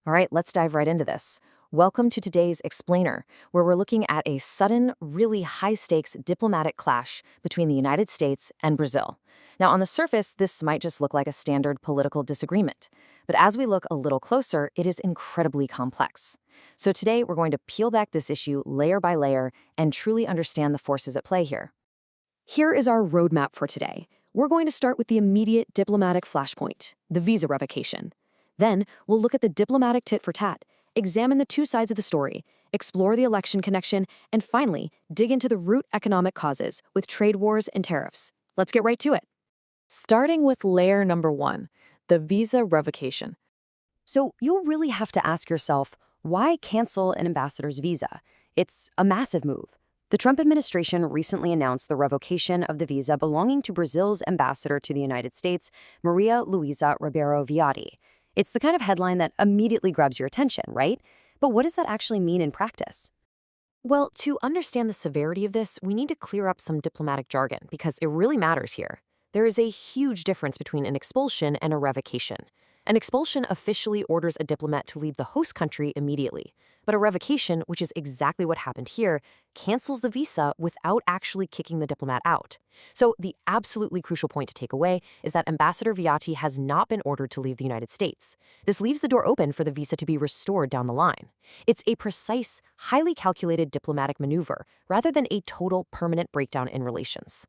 All right, let's dive right into this. Welcome to today's Explainer, where we're looking at a sudden, really high-stakes diplomatic clash between the United States and Brazil. Now, on the surface, this might just look like a standard political disagreement. But as we look a little closer, it is incredibly complex. So today, we're going to peel back this issue layer by layer and truly understand the forces at play here. Here is our roadmap for today. We're going to start with the immediate diplomatic flashpoint, the visa revocation. Then, we'll look at the diplomatic tit-for-tat, examine the two sides of the story, explore the election connection, and finally, dig into the root economic causes with trade wars and tariffs. Let's get right to it. Starting with layer number 1, the visa revocation. So you'll really have to ask yourself, why cancel an ambassador's visa? It's a massive move. The Trump administration recently announced the revocation of the visa belonging to Brazil's ambassador to the United States, Maria Luisa Ribeiro Viotti. It's the kind of headline that immediately grabs your attention, right? But what does that actually mean in practice? Well, to understand the severity of this, we need to clear up some diplomatic jargon because it really matters here. There is a huge difference between an expulsion and a revocation. An expulsion officially orders a diplomat to leave the host country immediately. But a revocation, which is exactly what happened here, cancels the visa without actually kicking the diplomat out. So the absolutely crucial point to take away is that Ambassador Viotti has not been ordered to leave the United States. This leaves the door open for the visa to be restored down the line. It's a precise, highly calculated diplomatic maneuver, rather than a total permanent breakdown in relations.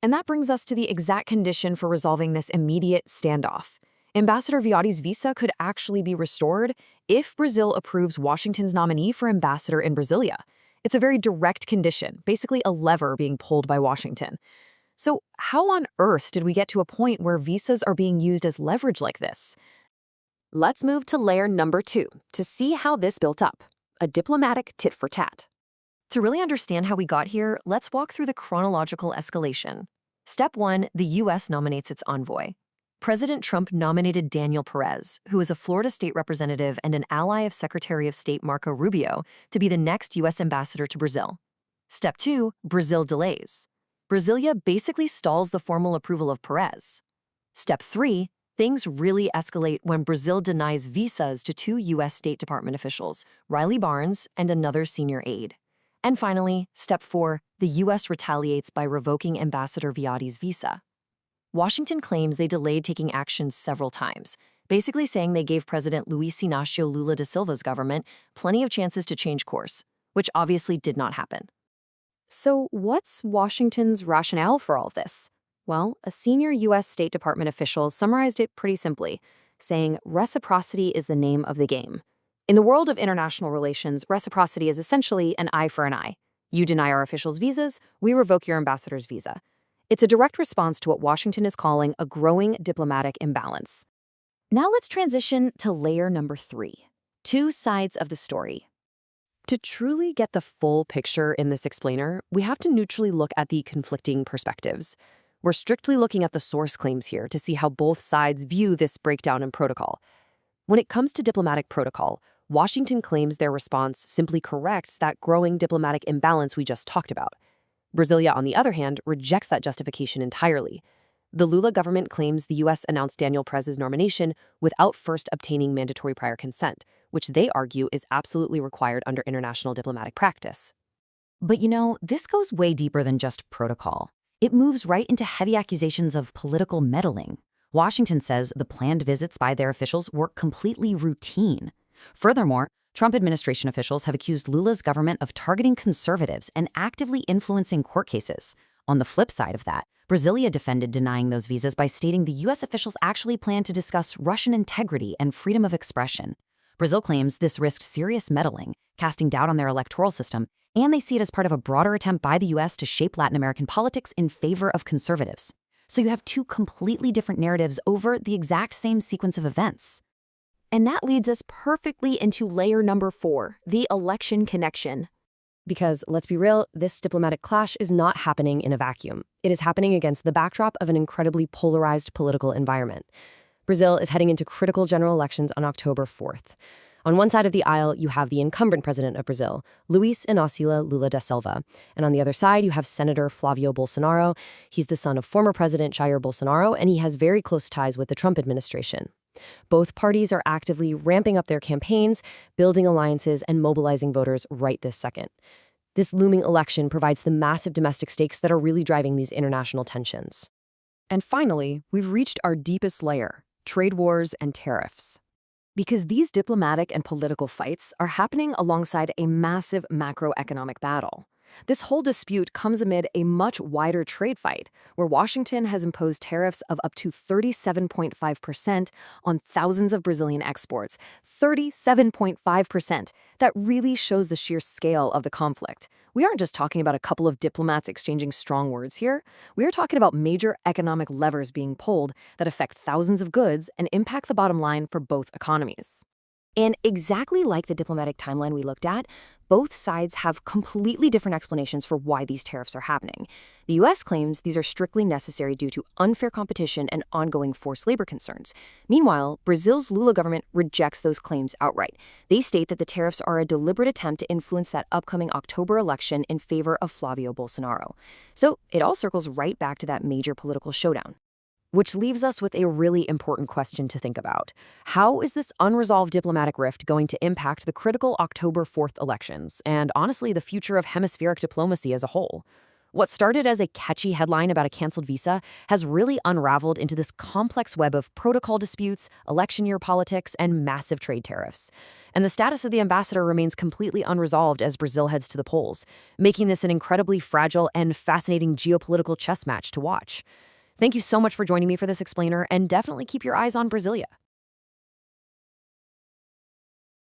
And that brings us to the exact condition for resolving this immediate standoff. Ambassador Viotti's visa could actually be restored if Brazil approves Washington's nominee for ambassador in Brasilia. It's a very direct condition, basically a lever being pulled by Washington. So how on earth did we get to a point where visas are being used as leverage like this? Let's move to layer number 2 to see how this built up, a diplomatic tit-for-tat. To really understand how we got here, let's walk through the chronological escalation. Step 1, the U.S. nominates its envoy. President Trump nominated Daniel Perez, who is a Florida state representative and an ally of Secretary of State Marco Rubio, to be the next U.S. ambassador to Brazil. Step 2, Brazil delays. Brasilia basically stalls the formal approval of Perez. Step 3, things really escalate when Brazil denies visas to 2 U.S. State Department officials, Riley Barnes and another senior aide. And finally, Step 4, the U.S. retaliates by revoking Ambassador Viotti's visa. Washington claims they delayed taking action several times, basically saying they gave President Luiz Inácio Lula da Silva's government plenty of chances to change course, which obviously did not happen. So what's Washington's rationale for all of this? Well, a senior U.S. State Department official summarized it pretty simply, saying reciprocity is the name of the game. In the world of international relations, reciprocity is essentially an eye for an eye. You deny our officials' visas, we revoke your ambassador's visa. It's a direct response to what Washington is calling a growing diplomatic imbalance. Now let's transition to layer number 3, two sides of the story. To truly get the full picture in this explainer, we have to neutrally look at the conflicting perspectives. We're strictly looking at the source claims here to see how both sides view this breakdown in protocol. When it comes to diplomatic protocol, Washington claims their response simply corrects that growing diplomatic imbalance we just talked about. Brasilia, on the other hand, rejects that justification entirely. The Lula government claims the U.S. announced Daniel Perez's nomination without first obtaining mandatory prior consent, which they argue is absolutely required under international diplomatic practice. But this goes way deeper than just protocol. It moves right into heavy accusations of political meddling. Washington says the planned visits by their officials were completely routine. Furthermore, Trump administration officials have accused Lula's government of targeting conservatives and actively influencing court cases. On the flip side of that, Brasilia defended denying those visas by stating the U.S. officials actually plan to discuss Russian integrity and freedom of expression. Brazil claims this risked serious meddling, casting doubt on their electoral system, and they see it as part of a broader attempt by the U.S. to shape Latin American politics in favor of conservatives. So you have two completely different narratives over the exact same sequence of events. And that leads us perfectly into layer number 4, the election connection. Because, let's be real, this diplomatic clash is not happening in a vacuum. It is happening against the backdrop of an incredibly polarized political environment. Brazil is heading into critical general elections on October 4th. On one side of the aisle, you have the incumbent president of Brazil, Luiz Inácio Lula da Silva. And on the other side, you have Senator Flávio Bolsonaro. He's the son of former President Jair Bolsonaro, and he has very close ties with the Trump administration. Both parties are actively ramping up their campaigns, building alliances, and mobilizing voters right this second. This looming election provides the massive domestic stakes that are really driving these international tensions. And finally, we've reached our deepest layer, trade wars and tariffs. Because these diplomatic and political fights are happening alongside a massive macroeconomic battle. This whole dispute comes amid a much wider trade fight, where Washington has imposed tariffs of up to 37.5% on thousands of Brazilian exports. 37.5%. That really shows the sheer scale of the conflict. We aren't just talking about a couple of diplomats exchanging strong words here. We are talking about major economic levers being pulled that affect thousands of goods and impact the bottom line for both economies. And exactly like the diplomatic timeline we looked at, both sides have completely different explanations for why these tariffs are happening. The U.S. claims these are strictly necessary due to unfair competition and ongoing forced labor concerns. Meanwhile, Brazil's Lula government rejects those claims outright. They state that the tariffs are a deliberate attempt to influence that upcoming October election in favor of Flavio Bolsonaro. So it all circles right back to that major political showdown. Which leaves us with a really important question to think about. How is this unresolved diplomatic rift going to impact the critical October 4th elections, and honestly, the future of hemispheric diplomacy as a whole? What started as a catchy headline about a canceled visa has really unraveled into this complex web of protocol disputes, election year politics, and massive trade tariffs. And the status of the ambassador remains completely unresolved as Brazil heads to the polls, making this an incredibly fragile and fascinating geopolitical chess match to watch. Thank you so much for joining me for this explainer, and definitely keep your eyes on Brasilia.